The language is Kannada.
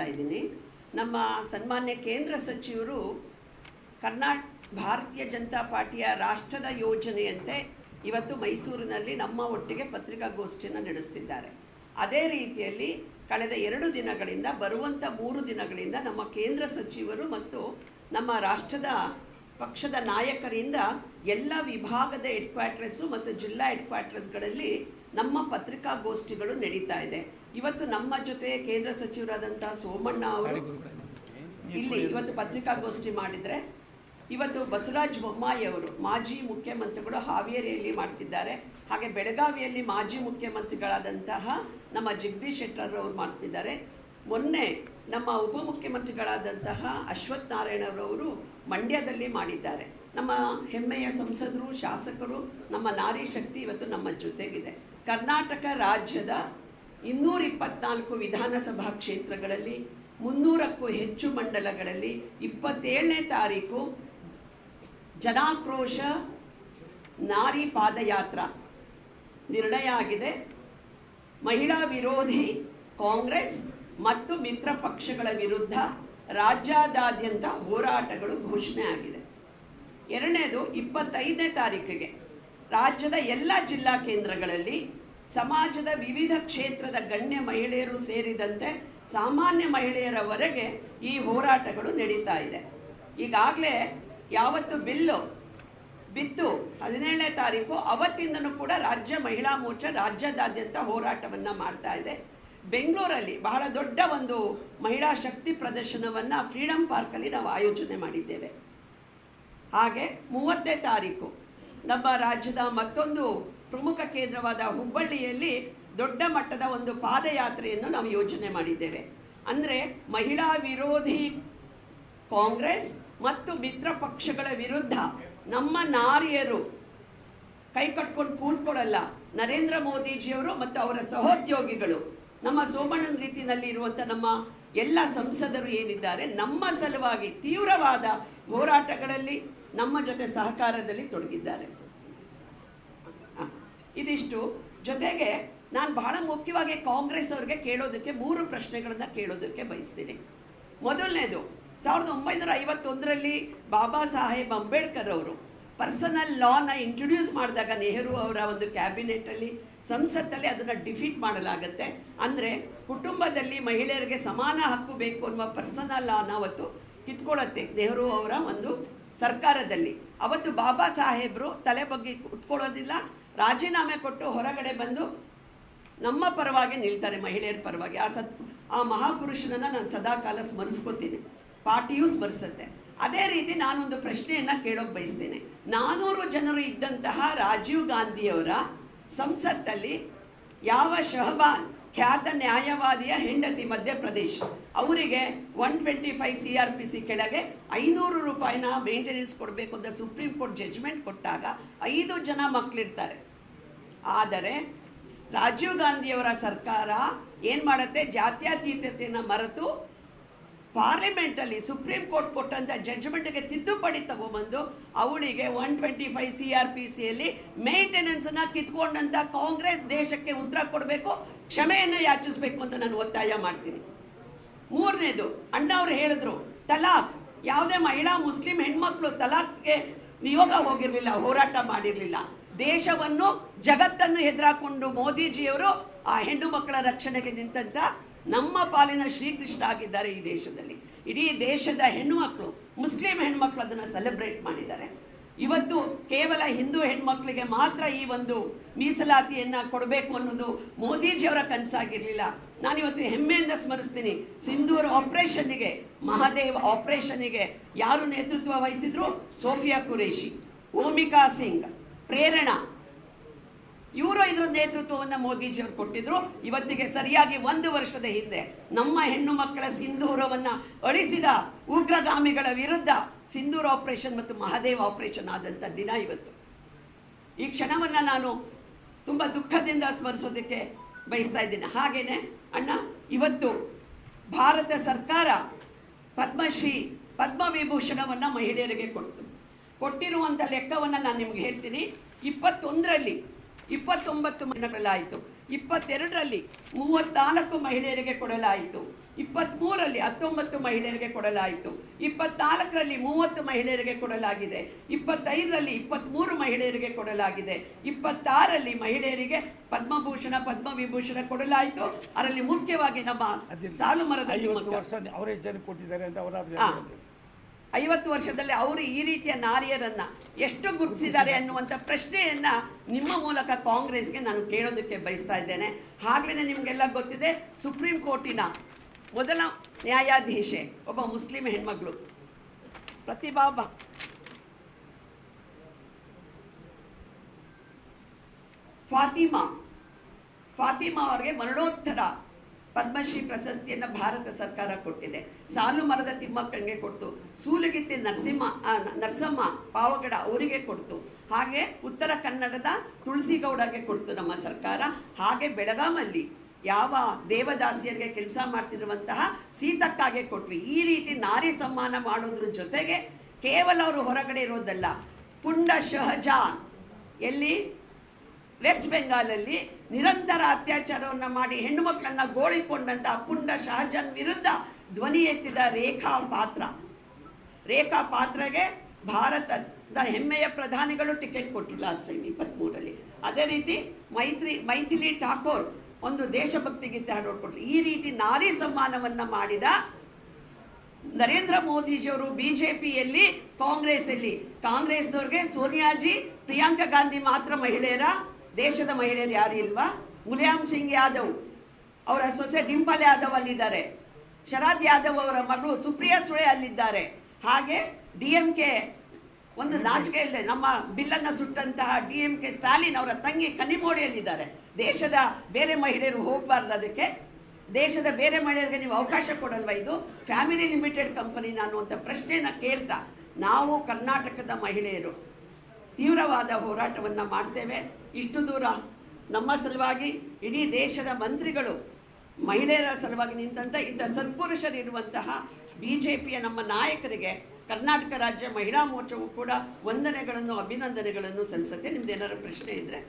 ಇದ್ದೀನಿ. ನಮ್ಮ ಸನ್ಮಾನ್ಯ ಕೇಂದ್ರ ಸಚಿವರು ಭಾರತೀಯ ಜನತಾ ಪಾರ್ಟಿಯ ರಾಷ್ಟ್ರದ ಯೋಜನೆಯಂತೆ ಇವತ್ತು ಮೈಸೂರಿನಲ್ಲಿ ನಮ್ಮ ಒಟ್ಟಿಗೆ ಪತ್ರಿಕಾಗೋಷ್ಠಿಯನ್ನು ನಡೆಸ್ತಿದ್ದಾರೆ. ಅದೇ ರೀತಿಯಲ್ಲಿ ಕಳೆದ 2 ದಿನಗಳಿಂದ ಬರುವಂಥ 3 ದಿನಗಳಿಂದ ನಮ್ಮ ಕೇಂದ್ರ ಸಚಿವರು ಮತ್ತು ನಮ್ಮ ರಾಷ್ಟ್ರದ ಪಕ್ಷದ ನಾಯಕರಿಂದ ಎಲ್ಲ ವಿಭಾಗದ ಹೆಡ್ ಕ್ವಾರ್ಟರ್ಸು ಮತ್ತು ಜಿಲ್ಲಾ ಹೆಡ್ ಕ್ವಾರ್ಟರ್ಸ್ಗಳಲ್ಲಿ ನಮ್ಮ ಪತ್ರಿಕಾಗೋಷ್ಠಿಗಳು ನಡೀತಾ ಇದೆ. ಇವತ್ತು ನಮ್ಮ ಜೊತೆ ಕೇಂದ್ರ ಸಚಿವರಾದಂಥ ಸೋಮಣ್ಣ ಅವರು ಇಲ್ಲಿ ಇವತ್ತು ಪತ್ರಿಕಾಗೋಷ್ಠಿ ಮಾಡಿದರೆ, ಇವತ್ತು ಬಸವರಾಜ ಬೊಮ್ಮಾಯಿ ಅವರು ಮಾಜಿ ಮುಖ್ಯಮಂತ್ರಿಗಳು ಹಾವೇರಿಯಲ್ಲಿ ಮಾಡ್ತಿದ್ದಾರೆ. ಹಾಗೆ ಬೆಳಗಾವಿಯಲ್ಲಿ ಮಾಜಿ ಮುಖ್ಯಮಂತ್ರಿಗಳಾದಂತಹ ನಮ್ಮ ಜಗದೀಶ್ ಶೆಟ್ಟರ್ ಅವರು ಮಾಡ್ತಿದ್ದಾರೆ. ಮೊನ್ನೆ ನಮ್ಮ ಉಪಮುಖ್ಯಮಂತ್ರಿಗಳಾದಂತಹ ಅಶ್ವಥ್ ನಾರಾಯಣರವರು ಮಂಡ್ಯದಲ್ಲಿ ಮಾಡಿದ್ದಾರೆ. ನಮ್ಮ ಹೆಮ್ಮೆಯ ಸಂಸದರು, ಶಾಸಕರು, ನಮ್ಮ ನಾರಿ ಶಕ್ತಿ ಇವತ್ತು ನಮ್ಮ ಜೊತೆಗಿದೆ. ಕರ್ನಾಟಕ ರಾಜ್ಯದ 224 ವಿಧಾನಸಭಾ ಕ್ಷೇತ್ರಗಳಲ್ಲಿ 300ಕ್ಕೂ ಹೆಚ್ಚು ಮಂಡಲಗಳಲ್ಲಿ 27ನೇ ತಾರೀಕು ಜನಾಕ್ರೋಶ ನಾರಿ ಪಾದಯಾತ್ರಾ ನಿರ್ಣಯ ಆಗಿದೆ. ಮಹಿಳಾ ವಿರೋಧಿ ಕಾಂಗ್ರೆಸ್ ಮತ್ತು ಮಿತ್ರ ಪಕ್ಷಗಳ ವಿರುದ್ಧ ರಾಜ್ಯಾದ್ಯಂತ ಹೋರಾಟಗಳು ಘೋಷಣೆ ಆಗಿದೆ. ಎರಡನೇದು 25ನೇ ತಾರೀಕಿಗೆ ರಾಜ್ಯದ ಎಲ್ಲ ಜಿಲ್ಲಾ ಕೇಂದ್ರಗಳಲ್ಲಿ ಸಮಾಜದ ವಿವಿಧ ಕ್ಷೇತ್ರದ ಗಣ್ಯ ಮಹಿಳೆಯರು ಸೇರಿದಂತೆ ಸಾಮಾನ್ಯ ಮಹಿಳೆಯರವರೆಗೆ ಈ ಹೋರಾಟಗಳು ನಡೀತಾ ಇದೆ. ಈಗಾಗಲೇ ಯಾವತ್ತು ಬಿಲ್ಲು ಬಿತ್ತು 17ನೇ ತಾರೀಕು ಅವತ್ತಿಂದನೂ ಕೂಡ ರಾಜ್ಯ ಮಹಿಳಾ ಮೋರ್ಚಾ ರಾಜ್ಯದಾದ್ಯಂತ ಹೋರಾಟವನ್ನು ಮಾಡ್ತಾ ಇದೆ. ಬೆಂಗಳೂರಲ್ಲಿ ಬಹಳ ದೊಡ್ಡ ಒಂದು ಮಹಿಳಾ ಶಕ್ತಿ ಪ್ರದರ್ಶನವನ್ನು ಫ್ರೀಡಮ್ ಪಾರ್ಕಲ್ಲಿ ನಾವು ಆಯೋಜನೆ ಮಾಡಿದ್ದೇವೆ. ಹಾಗೆ 30ನೇ ತಾರೀಕು ನಮ್ಮ ರಾಜ್ಯದ ಮತ್ತೊಂದು ಪ್ರಮುಖ ಕೇಂದ್ರವಾದ ಹುಬ್ಬಳ್ಳಿಯಲ್ಲಿ ದೊಡ್ಡ ಮಟ್ಟದ ಒಂದು ಪಾದಯಾತ್ರೆಯನ್ನು ನಾವು ಯೋಜನೆ ಮಾಡಿದ್ದೇವೆ. ಅಂದರೆ ಮಹಿಳಾ ವಿರೋಧಿ ಕಾಂಗ್ರೆಸ್ ಮತ್ತು ಮಿತ್ರ ಪಕ್ಷಗಳ ವಿರುದ್ಧ ನಮ್ಮ ನಾರಿಯರು ಕೈ ಕಟ್ಕೊಂಡು ಕೂತ್ಕೊಳ್ಳಲ್ಲ. ನರೇಂದ್ರ ಮೋದಿಜಿಯವರು ಮತ್ತು ಅವರ ಸಹೋದ್ಯೋಗಿಗಳು, ನಮ್ಮ ಸೋಮಣ್ಣನ ರೀತಿಯಲ್ಲಿ ಇರುವಂಥ ನಮ್ಮ ಎಲ್ಲ ಸಂಸದರು ಏನಿದ್ದಾರೆ, ನಮ್ಮ ಸಲುವಾಗಿ ತೀವ್ರವಾದ ಹೋರಾಟಗಳಲ್ಲಿ ನಮ್ಮ ಜೊತೆ ಸಹಕಾರದಲ್ಲಿ ತೊಡಗಿದ್ದಾರೆ. ಇದಿಷ್ಟು. ಜೊತೆಗೆ ನಾನು ಬಹಳ ಮುಖ್ಯವಾಗಿ ಕಾಂಗ್ರೆಸ್ ಅವರಿಗೆ ಕೇಳೋದಕ್ಕೆ 3 ಪ್ರಶ್ನೆಗಳನ್ನು ಕೇಳೋದಕ್ಕೆ ಬಯಸ್ತೀನಿ. ಮೊದಲನೇದು, 1951ರಲ್ಲಿ ಬಾಬಾ ಸಾಹೇಬ್ ಅಂಬೇಡ್ಕರ್ ಅವರು ಪರ್ಸನಲ್ ಲಾನ ಇಂಟ್ರೊಡ್ಯೂಸ್ ಮಾಡಿದಾಗ ನೆಹರು ಅವರ ಒಂದು ಕ್ಯಾಬಿನೆಟಲ್ಲಿ ಸಂಸತ್ತಲ್ಲಿ ಅದನ್ನು ಡಿಫೀಟ್ ಮಾಡಲಾಗುತ್ತೆ. ಅಂದರೆ ಕುಟುಂಬದಲ್ಲಿ ಮಹಿಳೆಯರಿಗೆ ಸಮಾನ ಹಕ್ಕು ಬೇಕು ಅನ್ನುವ ಪರ್ಸನಲ್ ಲಾನ ಅವತ್ತು ಕಿತ್ಕೊಳ್ಳುತ್ತೆ ನೆಹರು ಅವರ ಒಂದು ಸರ್ಕಾರದಲ್ಲಿ. ಅವತ್ತು ಬಾಬಾ ಸಾಹೇಬರು ತಲೆ ಬಗ್ಗೆ ಕುತ್ಕೊಳ್ಳೋದಿಲ್ಲ, ರಾಜೀನಾಮೆ ಕೊಟ್ಟು ಹೊರಗಡೆ ಬಂದು ನಮ್ಮ ಪರವಾಗಿ ನಿಲ್ತಾರೆ, ಮಹಿಳೆಯರ ಪರವಾಗಿ. ಆ ಮಹಾಪುರುಷನನ್ನು ನಾನು ಸದಾಕಾಲ ಸ್ಮರಿಸ್ಕೋತೀನಿ, ಪಾರ್ಟಿಯೂ ಸ್ಮರಿಸುತ್ತೆ. ಅದೇ ರೀತಿ ನಾನೊಂದು ಪ್ರಶ್ನೆಯನ್ನು ಕೇಳೋಕೆ ಬಯಸ್ತೀನಿ. 400 ಜನರು ಇದ್ದಂತಹ ರಾಜೀವ್ ಗಾಂಧಿಯವರ ಸಂಸತ್ತಲ್ಲಿ ಯಾವ ಶಹಬಾನ್ ಖ್ಯಾತ ನ್ಯಾಯವಾದಿಯ ಹೆಂಡತಿ ಮಧ್ಯಪ್ರದೇಶ ಅವರಿಗೆ 125 CRPC ಕೆಳಗೆ 500 ರೂಪಾಯಿನ ಮೇಂಟೆನೆನ್ಸ್ ಕೊಡಬೇಕು ಅಂತ ಸುಪ್ರೀಂ ಕೋರ್ಟ್ ಜಡ್ಜ್ಮೆಂಟ್ ಕೊಟ್ಟಾಗ 5 ಜನ ಮಕ್ಕಳಿರ್ತಾರೆ. ಆದರೆ ರಾಜೀವ್ ಗಾಂಧಿಯವರ ಸರ್ಕಾರ ಏನು ಮಾಡುತ್ತೆ, ಜಾತ್ಯತೀತತೆಯನ್ನು ಮರೆತು ಪಾರ್ಲಿಮೆಂಟಲ್ಲಿ ಸುಪ್ರೀಂ ಕೋರ್ಟ್ ಕೊಟ್ಟಂಥ ಜಡ್ಜ್ಮೆಂಟ್ಗೆ ತಿದ್ದುಪಡಿ ತಗೊಂಬಂದು ಅವಳಿಗೆ 125 CRPCಯಲ್ಲಿ ಮೇಂಟೆನೆನ್ಸನ್ನು ಕಿತ್ಕೊಂಡಂಥ ಕಾಂಗ್ರೆಸ್ ದೇಶಕ್ಕೆ ಉತ್ತರ ಕೊಡಬೇಕು, ಕ್ಷಮೆಯನ್ನು ಯಾಚಿಸಬೇಕು ಅಂತ ನಾನು ಒತ್ತಾಯ ಮಾಡ್ತೀನಿ. 3ನೇದು, ಅಣ್ಣ ಅವರು ಹೇಳಿದ್ರು ತಲಾಕ್, ಯಾವುದೇ ಮಹಿಳಾ ಮುಸ್ಲಿಂ ಹೆಣ್ಮಕ್ಳು ತಲಾಕ್ಗೆ ನಿಯೋಗ ಹೋಗಿರಲಿಲ್ಲ, ಹೋರಾಟ ಮಾಡಿರಲಿಲ್ಲ. ದೇಶವನ್ನು ಜಗತ್ತನ್ನು ಎದುರಾಕೊಂಡು ಮೋದಿಜಿಯವರು ಆ ಹೆಣ್ಣು ಮಕ್ಕಳ ರಕ್ಷಣೆಗೆ ನಿಂತಂತ ನಮ್ಮ ಪಾಲಿನ ಶ್ರೀಕೃಷ್ಣ ಆಗಿದ್ದಾರೆ ಈ ದೇಶದಲ್ಲಿ. ಇಡೀ ದೇಶದ ಹೆಣ್ಣು ಮಕ್ಕಳು, ಮುಸ್ಲಿಂ ಹೆಣ್ಮಕ್ಳು ಅದನ್ನು ಸೆಲೆಬ್ರೇಟ್ ಮಾಡಿದ್ದಾರೆ. ಇವತ್ತು ಕೇವಲ ಹಿಂದೂ ಹೆಣ್ಮಕ್ಳಿಗೆ ಮಾತ್ರ ಈ ಒಂದು ಮೀಸಲಾತಿಯನ್ನು ಕೊಡಬೇಕು ಅನ್ನೋದು ಮೋದಿಜಿಯವರ ಕನಸಾಗಿರಲಿಲ್ಲ. ನಾನಿವತ್ತು ಹೆಮ್ಮೆಯಿಂದ ಸ್ಮರಿಸ್ತೀನಿ, ಸಿಂಧೂರ್ ಆಪರೇಷನ್ನಿಗೆ, ಮಹಾದೇವ್ ಆಪರೇಷನ್ನಿಗೆ ಯಾರು ನೇತೃತ್ವ ವಹಿಸಿದ್ರು? ಸೋಫಿಯಾ ಕುರೇಶಿ, ಓಮಿಕಾ ಸಿಂಗ್, ಪ್ರೇರಣಾ, ಇವರು ಇದರ ನೇತೃತ್ವವನ್ನು ಮೋದಿಜಿಯವರು ಕೊಟ್ಟಿದ್ರು. ಇವತ್ತಿಗೆ ಸರಿಯಾಗಿ 1 ವರ್ಷದ ಹಿಂದೆ ನಮ್ಮ ಹೆಣ್ಣು ಮಕ್ಕಳ ಸಿಂಧೂರವನ್ನು ಅಳಿಸಿದ ಉಗ್ರಗಾಮಿಗಳ ವಿರುದ್ಧ ಸಿಂಧೂರ್ ಆಪರೇಷನ್ ಮತ್ತು ಮಹಾದೇವ್ ಆಪರೇಷನ್ ಆದಂಥ ದಿನ ಇವತ್ತು. ಈ ಕ್ಷಣವನ್ನು ನಾನು ತುಂಬ ದುಃಖದಿಂದ ಸ್ಮರಿಸೋದಕ್ಕೆ ಬಯಸ್ತಾ ಇದ್ದೀನಿ. ಹಾಗೇನೆ ಅಣ್ಣ, ಇವತ್ತು ಭಾರತ ಸರ್ಕಾರ ಪದ್ಮಶ್ರೀ ಪದ್ಮವಿಭೂಷಣವನ್ನು ಮಹಿಳೆಯರಿಗೆ ಕೊಟ್ಟಿರುವಂಥ ಲೆಕ್ಕವನ್ನು ನಾನು ನಿಮ್ಗೆ ಹೇಳ್ತೀನಿ. 21ರಲ್ಲಿ 29 ದಿನಗಳಾಯಿತು. 22ರಲ್ಲಿ 34 ಮಹಿಳೆಯರಿಗೆ ಕೊಡಲಾಯಿತು, 23ರಲ್ಲಿ 19 ಮಹಿಳೆಯರಿಗೆ ಕೊಡಲಾಯಿತು, 24ರಲ್ಲಿ 30 ಮಹಿಳೆಯರಿಗೆ ಕೊಡಲಾಗಿದೆ, 25ರಲ್ಲಿ 23 ಮಹಿಳೆಯರಿಗೆ ಕೊಡಲಾಗಿದೆ, 26ರಲ್ಲಿ ಮಹಿಳೆಯರಿಗೆ ಪದ್ಮಭೂಷಣ ಪದ್ಮವಿಭೂಷಣ ಕೊಡಲಾಯಿತು. ಅದರಲ್ಲಿ ಮುಖ್ಯವಾಗಿ ನಮ್ಮ ಸಾಲು ಮರದ 50 ವರ್ಷದಲ್ಲಿ ಅವರು ಈ ರೀತಿಯ ನಾರಿಯರನ್ನ ಎಷ್ಟು ಗುರುತಿಸಿದ್ದಾರೆ ಅನ್ನುವಂಥ ಪ್ರಶ್ನೆಯನ್ನ ನಿಮ್ಮ ಮೂಲಕ ಕಾಂಗ್ರೆಸ್ಗೆ ನಾನು ಕೇಳೋದಕ್ಕೆ ಬಯಸ್ತಾ ಇದ್ದೇನೆ. ಹಾಗಲೇ ನಿಮಗೆಲ್ಲ ಗೊತ್ತಿದೆ, ಸುಪ್ರೀಂ ಕೋರ್ಟಿನ ಮೊದಲ ನ್ಯಾಯಾಧೀಶೆ ಒಬ್ಬ ಮುಸ್ಲಿಂ ಹೆಣ್ಮಗಳು ಪ್ರತಿಭಾ ಫಾತಿಮಾ ಅವರಿಗೆ ಮರಣೋತ್ತರ ಪದ್ಮಶ್ರೀ ಪ್ರಶಸ್ತಿಯನ್ನು ಭಾರತ ಸರ್ಕಾರ ಕೊಟ್ಟಿದೆ. ಸಾಲು ಮರದ ತಿಮ್ಮಕ್ಕನಿಗೆ ಕೊಡ್ತು, ಸೂಲಗಿತ್ತಿ ನರಸಮ್ಮ ಪಾವಗಡ ಅವರಿಗೆ ಕೊಡ್ತು, ಹಾಗೆ ಉತ್ತರ ಕನ್ನಡದ ತುಳಸಿಗೌಡಗೆ ಕೊಡ್ತು ನಮ್ಮ ಸರ್ಕಾರ. ಹಾಗೆ ಬೆಳಗಾಮಲ್ಲಿ ಯಾವ ದೇವದಾಸಿಯರಿಗೆ ಕೆಲಸ ಮಾಡ್ತಿರುವಂತಹ ಸೀತಕ್ಕಾಗೆ ಕೊಟ್ವಿ. ಈ ರೀತಿ ನಾರಿ ಸಮ್ಮಾನ ಮಾಡೋದ್ರ ಜೊತೆಗೆ ಕೇವಲ ಅವರು ಹೊರಗಡೆ ಇರೋದಲ್ಲ, ಪುಂಡ ಶಹಜಾನ್ ಎಲ್ಲಿ ವೆಸ್ಟ್ ಬೆಂಗಾಲಲ್ಲಿ ನಿರಂತರ ಅತ್ಯಾಚಾರವನ್ನು ಮಾಡಿ ಹೆಣ್ಣು ಮಕ್ಕಳನ್ನ ಗೋಳಿಕೊಂಡಂತಹ ಪುಂಡ ಶಹಜಾನ್ ವಿರುದ್ಧ ಧ್ವನಿ ಎತ್ತಿದ ರೇಖಾ ಪಾತ್ರಗೆ ಭಾರತದ ಹೆಮ್ಮೆಯ ಪ್ರಧಾನಿಗಳು ಟಿಕೆಟ್ ಕೊಟ್ಟರು ಲಾಸ್ಟ್ ಟೈಮ್ 23ರಲ್ಲಿ. ಅದೇ ರೀತಿ ಮೈಥಿಲಿ ಠಾಕೋರ್ ಒಂದು ದೇಶಭಕ್ತಿ ಗೀತೆ ಹಾಡೋರು ಕೊಟ್ಟರು. ಈ ರೀತಿ ನಾರಿ ಸಮ್ಮಾನವನ್ನ ಮಾಡಿದ ನರೇಂದ್ರ ಮೋದಿಜಿಯವರು ಬಿಜೆಪಿಯಲ್ಲಿ, ಕಾಂಗ್ರೆಸ್ನವ್ರಿಗೆ ಸೋನಿಯಾಜಿ, ಪ್ರಿಯಾಂಕಾ ಗಾಂಧಿ ಮಾತ್ರ ಮಹಿಳೆಯರ, ದೇಶದ ಮಹಿಳೆಯರು ಯಾರು ಇಲ್ವಾ? ಮುಲಾಯಂ ಸಿಂಗ್ ಯಾದವ್ ಅವರ ಸೊಸೆ ಡಿಂಪಲ್ ಯಾದವ್ ಅಲ್ಲಿದ್ದಾರೆ, ಶರದ್ ಯಾದವ್ ಅವರ ಮಗಳು ಸುಪ್ರಿಯಾ ಸುಳೆ ಅಲ್ಲಿದ್ದಾರೆ. ಹಾಗೆ DMK ಒಂದು ನಾಚಿಕೆ ಇಲ್ಲದೆ ನಮ್ಮ ಬಿಲ್ಲನ್ನು ಸುಟ್ಟಂತಹ DMK ಸ್ಟಾಲಿನ್ ಅವರ ತಂಗಿ ಕನಿಮೋಳಿಯಲ್ಲಿದ್ದಾರೆ. ದೇಶದ ಬೇರೆ ಮಹಿಳೆಯರು ಹೋಗಬಾರ್ದು, ಅದಕ್ಕೆ ದೇಶದ ಬೇರೆ ಮಹಿಳೆಯರಿಗೆ ನೀವು ಅವಕಾಶ ಕೊಡಲ್ವಾ? ಇದು ಫ್ಯಾಮಿಲಿ ಲಿಮಿಟೆಡ್ ಕಂಪನಿ ಅನ್ನುವಂಥ ಪ್ರಶ್ನೆಯನ್ನು ಕೇಳ್ತಾ ನಾವು ಕರ್ನಾಟಕದ ಮಹಿಳೆಯರು ತೀವ್ರವಾದ ಹೋರಾಟವನ್ನು ಮಾಡ್ತೇವೆ. ಇಷ್ಟು ದೂರ ನಮ್ಮ ಸಲುವಾಗಿ ಇಡೀ ದೇಶದ ಮಂತ್ರಿಗಳು ಮಹಿಳೆಯರ ಸಲುವಾಗಿ ನಿಂತಂಥ ಇಂಥ ಸತ್ಪುರುಷರಿರುವಂತಹ ಬಿಜೆಪಿಯ ನಮ್ಮ ನಾಯಕರಿಗೆ ಕರ್ನಾಟಕ ರಾಜ್ಯ ಮಹಿಳಾ ಮೋರ್ಚಾವು ಕೂಡ ವಂದನೆಗಳನ್ನು ಅಭಿನಂದನೆಗಳನ್ನು ಸಲ್ಲಿಸುತ್ತೆ. ನಿಮ್ದು ಏನಾದ್ರು ಪ್ರಶ್ನೆ ಇದ್ರೆ